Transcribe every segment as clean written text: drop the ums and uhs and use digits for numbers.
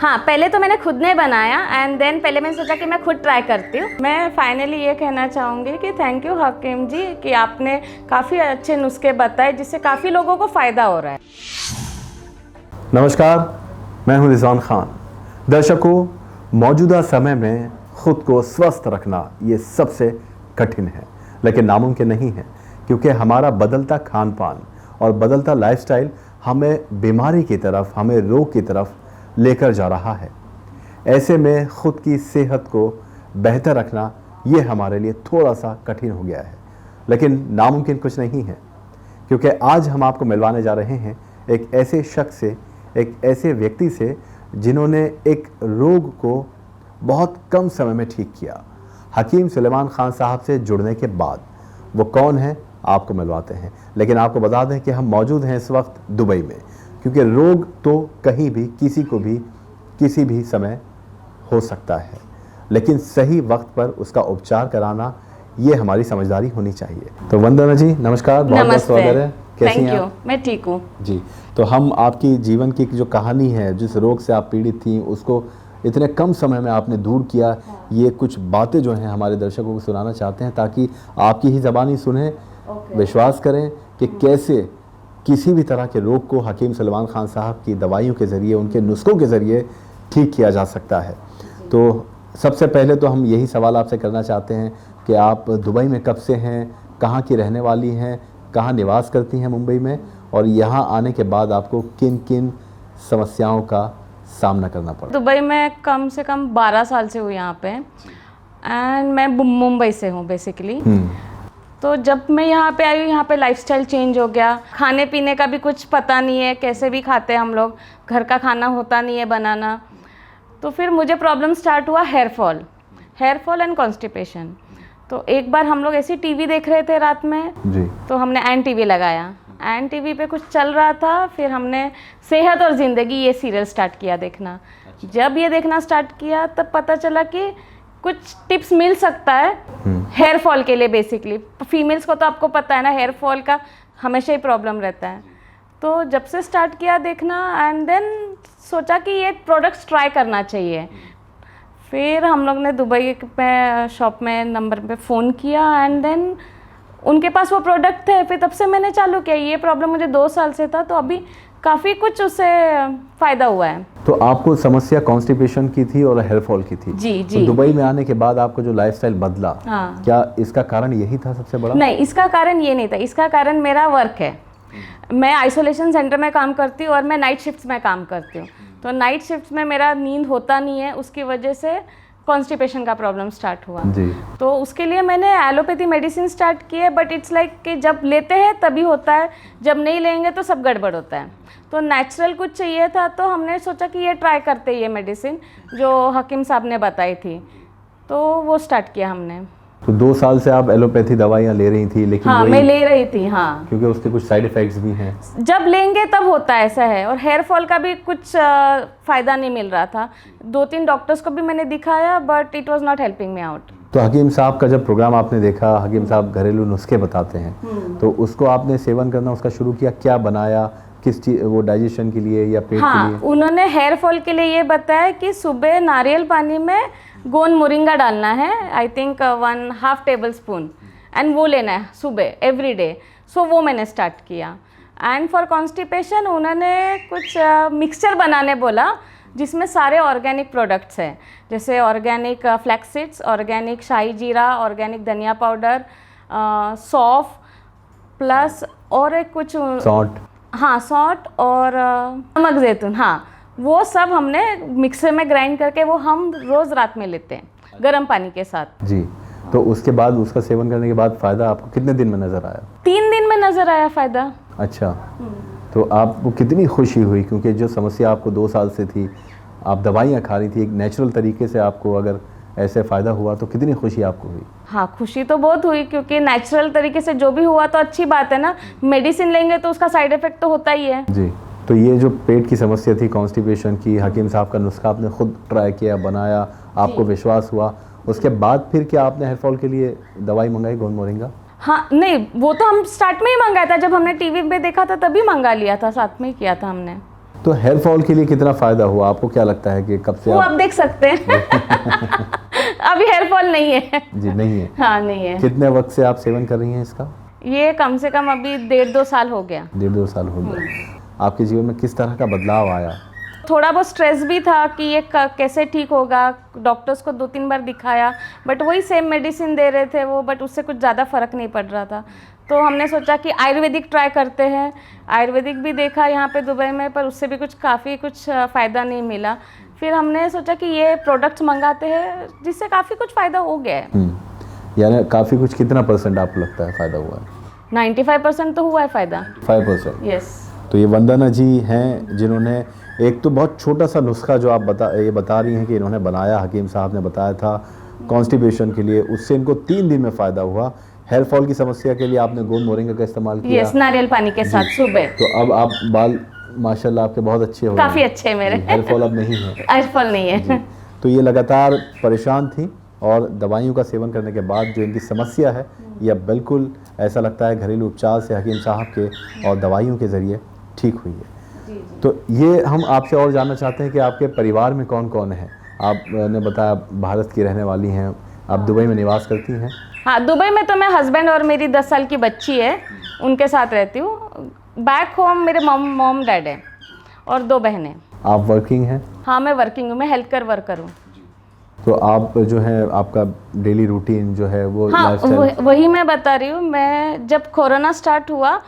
हाँ, पहले तो मैंने खुद ने बनाया एंड देन पहले मैंने सोचा कि मैं खुद ट्राई करती हूँ। मैं फाइनली ये कहना चाहूँगी कि थैंक यू हकीम जी कि आपने काफ़ी अच्छे नुस्खे बताए जिससे काफ़ी लोगों को फ़ायदा हो रहा है। नमस्कार, मैं हूं रिजवान खान। दर्शकों, मौजूदा समय में खुद को स्वस्थ रखना ये सबसे कठिन है, लेकिन नामुमकिन नहीं है, क्योंकि हमारा बदलता खान पान और बदलता लाइफस्टाइल हमें बीमारी की तरफ, हमें रोग की तरफ लेकर जा रहा है। ऐसे में खुद की सेहत को बेहतर रखना ये हमारे लिए थोड़ा सा कठिन हो गया है, लेकिन नामुमकिन कुछ नहीं है, क्योंकि आज हम आपको मिलवाने जा रहे हैं एक ऐसे शख्स से, एक ऐसे व्यक्ति से जिन्होंने एक रोग को बहुत कम समय में ठीक किया। हकीम सुलेमान खान साहब से जुड़ने के बाद वो कौन है आपको मिलवाते हैं, लेकिन आपको बता दें कि हम मौजूद हैं इस वक्त दुबई में, क्योंकि रोग तो कहीं भी किसी को भी किसी भी समय हो सकता है, लेकिन सही वक्त पर उसका उपचार कराना ये हमारी समझदारी होनी चाहिए। तो वंदना जी नमस्कार, बहुत बहुत स्वागत है। कैसी हैं आप? मैं ठीक हूँ जी। तो हम आपकी जीवन की जो कहानी है, जिस रोग से आप पीड़ित थी, उसको इतने कम समय में आपने दूर किया, ये कुछ बातें जो हैं हमारे दर्शकों को सुनाना चाहते हैं, ताकि आपकी ही ज़बानी सुने, विश्वास करें कि कैसे किसी भी तरह के रोग को हकीम सुलेमान खान साहब की दवाइयों के ज़रिए, उनके नुस्खों के ज़रिए ठीक किया जा सकता है। तो सबसे पहले तो हम यही सवाल आपसे करना चाहते हैं कि आप दुबई में कब से हैं, कहाँ की रहने वाली हैं, कहाँ निवास करती हैं मुंबई में, और यहाँ आने के बाद आपको किन किन समस्याओं का सामना करना पड़ा? दुबई में कम से कम 12 साल से हूँ यहाँ पे एंड मैं मुंबई से हूँ बेसिकली। तो जब मैं यहाँ पे आई हूँ, यहाँ पे लाइफस्टाइल चेंज हो गया। खाने पीने का भी कुछ पता नहीं है, कैसे भी खाते हैं हम लोग, घर का खाना होता नहीं है बनाना। तो फिर मुझे प्रॉब्लम स्टार्ट हुआ हेयर फॉल एंड कॉन्स्टिपेशन। तो एक बार हम लोग ऐसी टीवी देख रहे थे रात में जी। तो हमने एन टीवी लगाया, एन टीवी पे कुछ चल रहा था, फिर हमने सेहत और ज़िंदगी ये सीरियल स्टार्ट किया देखना। जब ये देखना स्टार्ट किया तब पता चला कि कुछ टिप्स मिल सकता है हेयर फॉल के लिए। बेसिकली फीमेल्स को तो आपको पता है ना, हेयर फॉल का हमेशा ही प्रॉब्लम रहता है। तो जब से स्टार्ट किया देखना एंड देन सोचा कि ये प्रोडक्ट्स ट्राई करना चाहिए। फिर हम लोग ने दुबई में शॉप में नंबर पे फ़ोन किया एंड देन उनके पास वो प्रोडक्ट थे। फिर तब से मैंने चालू किया। ये प्रॉब्लम मुझे 2 साल से था, तो अभी काफ़ी कुछ उससे फ़ायदा हुआ है। तो आपको समस्या कॉन्स्टिपेशन की थी और हेयर फॉल की थी जी। तो दुबई में आने के बाद आपको जो लाइफस्टाइल बदला, हाँ। क्या इसका कारण यही था सबसे बड़ा? नहीं, इसका कारण ये नहीं था। इसका कारण मेरा वर्क है। मैं आइसोलेशन सेंटर में काम करती हूँ और मैं नाइट शिफ्ट्स में काम करती हूँ। तो नाइट शिफ्ट्स में मेरा नींद होता नहीं है, उसकी वजह से कॉन्स्टिपेशन का प्रॉब्लम स्टार्ट हुआ जी। तो उसके लिए मैंने एलोपैथी मेडिसिन स्टार्ट की है, बट इट्स लाइक कि जब लेते हैं तभी होता है, जब नहीं लेंगे तो सब गड़बड़ होता है। तो नेचुरल कुछ चाहिए था, तो हमने सोचा कि ये ट्राई करते ये मेडिसिन जो हकीम साहब ने बताई थी, तो वो स्टार्ट किया हमने। तो 2 साल से आप एलोपैथी दवाइयाँ ले रही थी, लेकिन हाँ, मैं ले रही थी। हाँ, क्योंकि उसके कुछ साइड इफ़ेक्ट्स भी हैं। जब लेंगे तब होता है, ऐसा है। और हेयर फॉल का भी कुछ फ़ायदा नहीं मिल रहा था। 2-3 डॉक्टर्स को भी मैंने दिखाया, but it was not helping me out. तो हकीम साहब का जब प्रोग्राम आपने देखा, हकीम साहब घरेलू नुस्खे बताते हैं, तो उसको आपने सेवन करना उसका शुरू किया? क्या बनाया, किस चीज़, वो डाइजेशन के लिए या पेट के लिए? उन्होंने हेयर फॉल के लिए ये बताया कि सुबह नारियल पानी में गोंद मोरिंगा डालना है, I think 1/2 table spoon, and वो लेना है सुबह एवरी डे। सो वो मैंने स्टार्ट किया। एंड फॉर कॉन्स्टिपेशन उन्होंने कुछ मिक्सचर बनाने बोला, जिसमें सारे ऑर्गेनिक प्रोडक्ट्स हैं, जैसे ऑर्गेनिक फ्लैक्स सीड्स, ऑर्गेनिक शाही जीरा, ऑर्गेनिक धनिया पाउडर, सौंफ, प्लस और एक कुछ सॉल्ट, हाँ सॉल्ट और नमक जैतून, हाँ, वो सब हमने मिक्सर में ग्राइंड करके वो हम रोज़ रात में लेते हैं गर्म पानी के साथ जी। तो उसके बाद उसका सेवन करने के बाद फ़ायदा आपको कितने दिन में नज़र आया? 3 दिन में नज़र आया फ़ायदा। अच्छा। तो आपको कितनी खुशी हुई, क्योंकि जो समस्या आपको 2 साल से थी, आप दवाइयाँ खा रही थी, एक नेचुरल तरीके से आपको अगर ऐसे फ़ायदा हुआ तो कितनी खुशी आपको हुई? हाँ, खुशी तो बहुत हुई, क्योंकि नेचुरल तरीके से जो भी हुआ तो अच्छी बात है ना। मेडिसिन लेंगे तो उसका साइड इफ़ेक्ट तो होता ही है जी। तो ये जो पेट की समस्या थी कॉन्स्टिपेशन की, हकीम साहब का नुस्खा आपने खुद ट्राई किया, बनाया, आपको विश्वास हुआ, उसके बाद फिर क्या आपने हेयर फॉल के लिए दवाई मंगाई गोंद मोरिंगा? हाँ, नहीं, वो तो हम स्टार्ट में ही मंगाया था, जब हमने टीवी पे देखा था तभी मंगा लिया था, साथ में ही किया था हमने। तो हेयर फॉल के लिए कितना फ़ायदा हुआ आपको, क्या लगता है कि कब से वो आप देख सकते हैं अभी हेयर फॉल नहीं है। जी नहीं है। हाँ नहीं है। कितने वक्त से आप सेवन कर रही हैं इसका? ये कम से कम अभी 1.5-2 साल हो गया। 1.5-2 साल हो गया। आपके जीवन में किस तरह का बदलाव आया? थोड़ा बहुत स्ट्रेस भी था कि ये कैसे ठीक होगा। डॉक्टर्स को 2-3 बार दिखाया, बट वही सेम मेडिसिन दे रहे थे वो, बट उससे कुछ ज़्यादा फ़र्क नहीं पड़ रहा था। तो हमने सोचा कि आयुर्वेदिक ट्राई करते हैं। आयुर्वेदिक भी देखा यहाँ पे दुबई में, पर उससे भी काफ़ी कुछ फ़ायदा नहीं मिला। फिर हमने सोचा कि ये प्रोडक्ट्स मंगाते हैं जिससे काफ़ी कुछ फ़ायदा हो गया है। यानी काफ़ी कुछ, कितना % आपको लगता है फ़ायदा हुआ है? 95% तो हुआ है फ़ायदा। 5%? यस। तो ये वंदना जी हैं जिन्होंने एक तो बहुत छोटा सा नुस्खा जो आप बता रही हैं कि इन्होंने बनाया, हकीम साहब ने बताया था कॉन्स्टिपेशन के लिए, उससे इनको 3 दिन में फ़ायदा हुआ। हेयर फॉल की समस्या के लिए आपने गोंद मोरिंगा का इस्तेमाल किया? यस, नारियल पानी के साथ सुबह। तो अब आप बाल माशाल्लाह आपके बहुत अच्छे हो रहे हैं। काफ़ी अच्छे मेरे। हेयर फॉल अब नहीं है? हेयर फॉल नहीं है। तो ये लगातार परेशान थी और दवाइयों का सेवन करने के बाद जो इनकी समस्या है यह बिल्कुल ऐसा लगता है घरेलू उपचार से, हकीम साहब के और दवाइयों के ज़रिए ठीक हुई है। तो ये हम आपसे और जानना चाहते हैं कि आपके परिवार में कौन कौन है? आपने बताया भारत की रहने वाली हैं, आप दुबई में निवास करती हैं? हाँ, दुबई में तो मैं हस्बैंड और मेरी 10 साल की बच्ची है, उनके साथ रहती हूँ। बैक होम मेरे मॉम डैड है और 2 बहनें। आप वर्किंग हैं? हाँ मैं वर्किंग हूँ, मैं हेल्थ केयर वर्कर हूँ। तो आप जो है आपका डेली रूटीन जो है वो हाँ लाइफस्टाइल? वही मैं बता रही हूँ। मैं जब कोरोना स्टार्ट हुआ,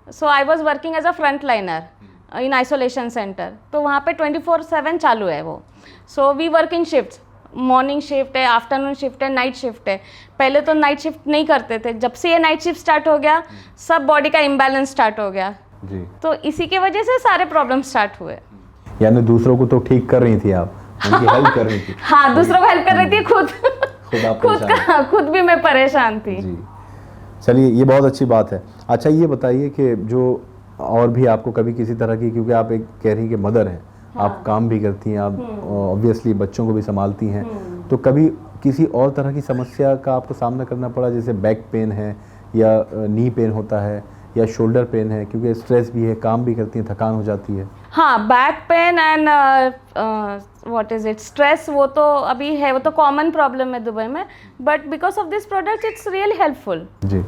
so I was working as a front liner in isolation centre. तो वहाँ पे 24/7 चालू है वो। So we work in shift, morning shift है, आफ्टरनून शिफ्ट है, नाइट शिफ्ट है। पहले तो नाइट शिफ्ट नहीं करते थे, जब से ये नाइट शिफ्ट स्टार्ट हो गया सब बॉडी का इम्बैलेंस स्टार्ट हो गया जी। तो इसी की वजह से सारे प्रॉब्लम स्टार्ट हुए। यानी दूसरों को तो ठीक कर रही थी आप, उनकी हेल्प कर रही थी? हाँ, दूसरों को हेल्प कर रही थी, खुद भी मैं परेशान थी जी। चलिए ये बहुत अच्छी बात है। अच्छा ये बताइए कि जो और भी आपको कभी किसी तरह की, क्योंकि आप एक कह रही हैं कि मदर हैं, आप काम भी करती हैं, आप ऑब्वियसली बच्चों को भी संभालती हैं, तो कभी किसी और तरह की समस्या का आपको सामना करना पड़ा, जैसे बैक पेन है या नी पेन होता है या शोल्डर पेन है, क्योंकि स्ट्रेस भी है, काम भी करती हैं, थकान हो जाती है? हाँ, back pain and what is it stress, वो तो अभी है, वो तो कॉमन प्रॉब्लम है दुबई में, but because of this product it's really helpful. जी।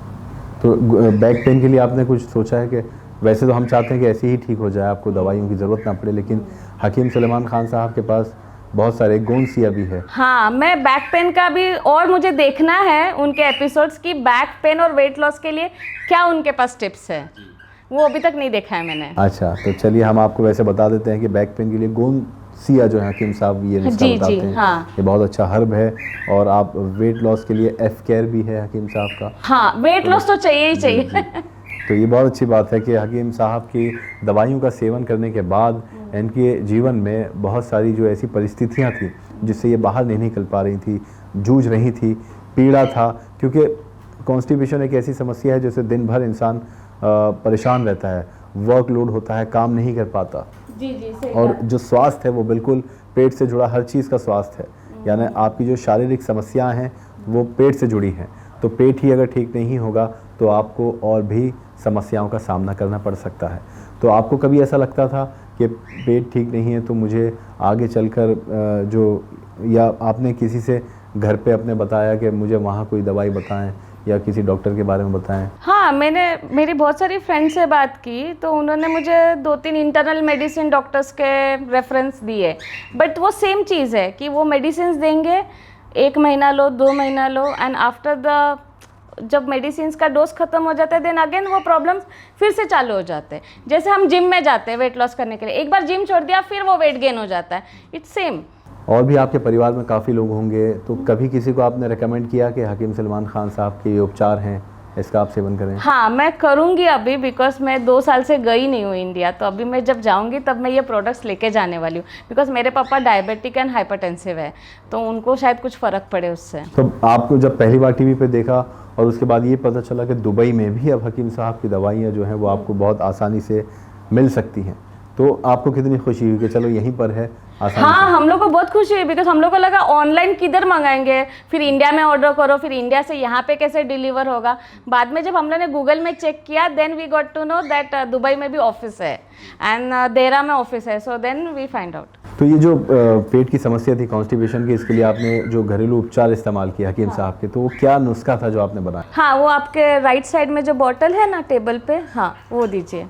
तो बैक पेन के लिए आपने कुछ सोचा है कि वैसे तो हम चाहते हैं कि ऐसे ही ठीक हो जाए, आपको दवाइयों की ज़रूरत ना पड़े, लेकिन हकीम सुलेमान खान साहब के पास बहुत सारे गोंसिया भी है। हाँ, मैं बैक पेन का भी, और मुझे देखना है उनके एपिसोड्स की बैक पेन और वेट लॉस के लिए क्या उनके पास टिप्स है, वो अभी तक नहीं देखा है मैंने। अच्छा, तो चलिए हम आपको वैसे बता देते हैं कि बैक पेन के लिए गोंसिया जो है हकीम साहब ये नुस्खा बताते हैं। हाँ। ये बहुत अच्छा हर्ब है। और आप वेट लॉस के लिए एफ केयर भी है हकीम साहब का। हाँ, वेट लॉस तो चाहिए ही चाहिए। तो ये बहुत अच्छी बात है कि हकीम साहब की दवाइयों का सेवन करने के बाद इनके जीवन में बहुत सारी जो ऐसी परिस्थितियां थी जिससे ये बाहर नहीं निकल पा रही थी, जूझ रही थी, पीड़ा था, क्योंकि कॉन्स्टिपेशन एक ऐसी समस्या है जिससे दिन भर इंसान परेशान रहता है, वर्कलोड होता है, काम नहीं कर पाता। जी सही। और जो स्वास्थ्य है वो बिल्कुल पेट से जुड़ा हर चीज़ का स्वास्थ्य है, यानी आपकी जो शारीरिक समस्याएं हैं वो पेट से जुड़ी हैं। तो पेट ही अगर ठीक नहीं होगा तो आपको और भी समस्याओं का सामना करना पड़ सकता है। तो आपको कभी ऐसा लगता था कि पेट ठीक नहीं है तो मुझे आगे चलकर जो, या आपने किसी से घर पे अपने बताया कि मुझे वहाँ कोई दवाई बताएं या किसी डॉक्टर के बारे में बताएं? हाँ, मैंने मेरी बहुत सारी फ्रेंड से बात की तो उन्होंने मुझे 2-3 इंटरनल मेडिसिन डॉक्टर्स के रेफरेंस दिए, बट वो सेम चीज़ है कि वो मेडिसिन देंगे, 1 महीना लो, 2 महीना लो, एंड आफ्टर द जब मेडिसिन का डोज खत्म हो जाता है देन अगेन वो प्रॉब्लम्स फिर से चालू हो जाते हैं। जैसे हम जिम में जाते हैं वेट लॉस करने के लिए, एक बार जिम छोड़ दिया फिर वो वेट गेन हो जाता है, इट्स सेम। और भी आपके परिवार में काफ़ी लोग होंगे, तो कभी किसी को आपने रेकमेंड किया कि हकीम सुलेमान खान साहब के ये उपचार हैं, इसका आप सेवन करें? हाँ, मैं करूँगी अभी, बिकॉज मैं 2 साल से गई नहीं हूँ इंडिया, तो अभी मैं जब जाऊँगी तब मैं ये प्रोडक्ट्स लेके जाने वाली हूँ, बिकॉज मेरे पापा डायबिटिक एंड हाइपरटेंसिव है, तो उनको शायद कुछ फ़र्क पड़े उससे। तो आपको जब पहली बार टीवी पे देखा और उसके बाद ये पता चला कि दुबई में भी अब हकीम साहब की दवाइयाँ जो हैं वो आपको बहुत आसानी से मिल सकती हैं, तो आपको कितनी खुशी हुई कि चलो यहीं पर है आसानी हाँ, हम लोग को बहुत खुशी हुई, बिकॉज हम लोग को लगा ऑनलाइन किधर मंगाएंगे, फिर इंडिया में ऑर्डर करो, फिर इंडिया से यहाँ पे कैसे डिलीवर होगा। बाद में जब हम लोग ने गूगल में चेक किया, then we got to know that Dubai में भी ऑफिस है एंड देरा में ऑफिस है, so then we find out. तो ये जो पेट की समस्या थी कॉन्स्टिपेशन की, इसके लिए आपने जो घरेलू उपचार इस्तेमाल किया हकीम साहब के, तो वो क्या नुस्खा था जो आपने बनाया? हाँ, वो आपके राइट साइड में जो बॉटल है ना टेबल पे, हाँ वो दीजिए।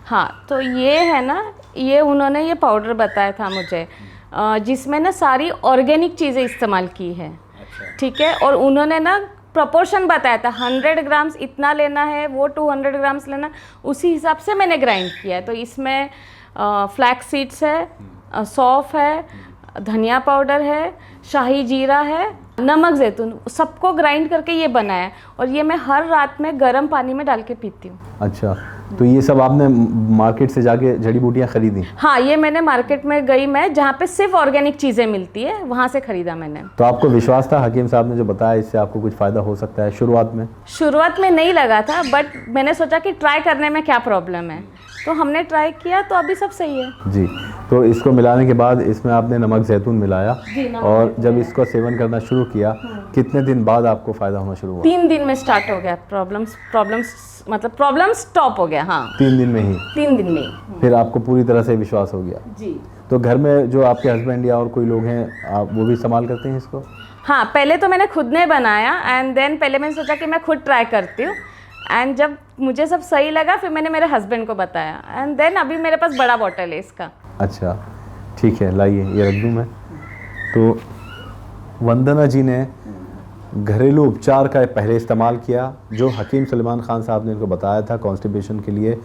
हाँ, तो ये है ना, ये उन्होंने ये पाउडर बताया था मुझे, जिसमें ना सारी ऑर्गेनिक चीज़ें इस्तेमाल की है। ठीक है, और उन्होंने ना प्रोपोर्शन बताया था, 100 ग्राम्स इतना लेना है, वो 200 ग्राम्स लेना, उसी हिसाब से मैंने ग्राइंड किया है। तो इसमें फ्लैक्स सीड्स है, सौंफ है, धनिया पाउडर है, शाही जीरा है, नमक जैतून, सबको ग्राइंड करके ये बनाया है। और ये मैं हर रात में गर्म पानी में डाल के पीती हूँ। अच्छा, तो ये सब आपने मार्केट से जाके जड़ी बूटियाँ खरीदी? हाँ, ये मैंने मार्केट में गई, मैं जहाँ पे सिर्फ ऑर्गेनिक चीज़ें मिलती है, वहाँ से खरीदा मैंने। तो आपको विश्वास था हकीम साहब ने जो बताया इससे आपको कुछ फ़ायदा हो सकता है? शुरुआत में नहीं लगा था, बट मैंने सोचा कि ट्राई करने में क्या प्रॉब्लम है, तो हमने ट्राई किया, तो अभी सब सही है जी। तो इसको मिलाने के बाद इसमें आपने नमक जैतून मिलाया, और जब इसको सेवन करना शुरू किया, कितने दिन बाद आपको फ़ायदा होना शुरू हुआ? 3 दिन में स्टार्ट हो गया। प्रॉब्लम स्टॉप हो गया। हाँ, 3 दिन में ही? 3 दिन में ही। फिर आपको पूरी तरह से विश्वास हो गया? जी। तो घर में जो आपके हस्बैंड या और कोई लोग हैं, आप वो भी इस्तेमाल करते हैं इसको? हाँ, पहले तो मैंने खुद ने बनाया, एंड देन पहले मैंने सोचा कि मैं खुद ट्राई करती हूँ, एंड जब मुझे सब सही लगा, फिर मैंने मेरे हस्बैंड को बताया, एंड देन अभी मेरे पास बड़ा बॉटल है इसका। अच्छा, ठीक है, लाइए, ये रख दूँ मैं। तो वंदना जी ने घरेलू उपचार का पहले इस्तेमाल किया, जो हकीम सलमान खान साहब ने इनको बताया था कॉन्स्टिपेशन के लिए,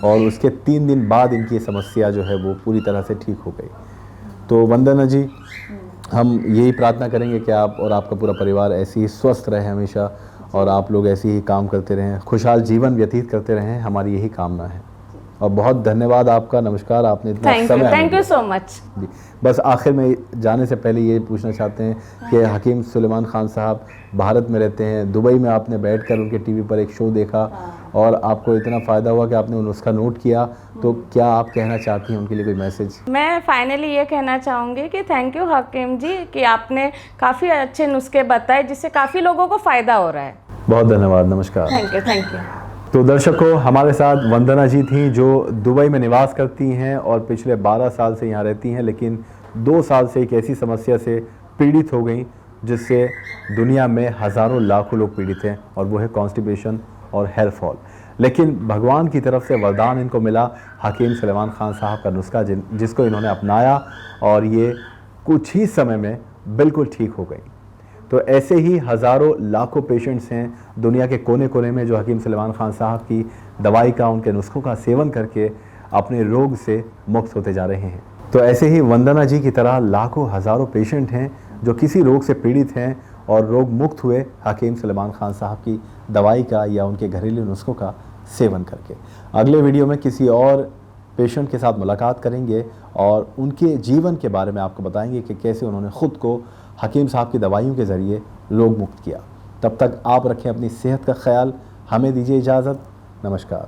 और उसके 3 दिन बाद इनकी समस्या जो है वो पूरी तरह से ठीक हो गई। तो वंदना जी, हम यही प्रार्थना करेंगे कि आप और आपका पूरा परिवार ऐसे ही स्वस्थ रहे हमेशा, और आप लोग ऐसे ही काम करते रहें, खुशहाल जीवन व्यतीत करते रहें, हमारी यही कामना है। और बहुत धन्यवाद आपका, नमस्कार, आपने इतना समय। थैंक यू सो मच जी। बस आखिर में जाने से पहले ये पूछना चाहते हैं कि हकीम सलमान खान साहब भारत में रहते हैं, दुबई में आपने बैठकर उनके टीवी पर एक शो देखा और आपको इतना फ़ायदा हुआ कि आपने वो नुस्खा नोट किया, तो क्या आप कहना चाहती हैं उनके लिए कोई मैसेज? मैं फाइनली ये कहना चाहूँगी कि थैंक यू हकीम जी, कि आपने काफ़ी अच्छे नुस्खे बताए, जिससे काफ़ी लोगों को फ़ायदा हो रहा है। बहुत धन्यवाद, नमस्कार। Thank you. तो दर्शकों, हमारे साथ वंदना जी थी, जो दुबई में निवास करती हैं और पिछले 12 साल से यहाँ रहती हैं, लेकिन 2 साल से एक ऐसी समस्या से पीड़ित हो गई जिससे दुनिया में हज़ारों लाखों लोग पीड़ित हैं, और वो है कॉन्स्टिपेशन और हेयर फॉल। लेकिन भगवान की तरफ से वरदान इनको मिला, हकीम सलमान खान साहब का नुस्खा, जिसको इन्होंने अपनाया, और ये कुछ ही समय में बिल्कुल ठीक हो गई। तो ऐसे ही हज़ारों लाखों पेशेंट्स हैं दुनिया के कोने कोने में, जो हकीम सलमान खान साहब की दवाई का, उनके नुस्खों का सेवन करके अपने रोग से मुक्त होते जा रहे हैं। तो ऐसे ही वंदना जी की तरह लाखों हज़ारों पेशेंट हैं जो किसी रोग से पीड़ित हैं और रोग मुक्त हुए हकीम सलमान खान साहब की दवाई का या उनके घरेलू नुस्खों का सेवन करके। अगले वीडियो में किसी और पेशेंट के साथ मुलाकात करेंगे और उनके जीवन के बारे में आपको बताएंगे कि कैसे उन्होंने ख़ुद को हकीम साहब की दवाइयों के ज़रिए रोग मुक्त किया। तब तक आप रखें अपनी सेहत का ख्याल। हमें दीजिए इजाज़त। नमस्कार।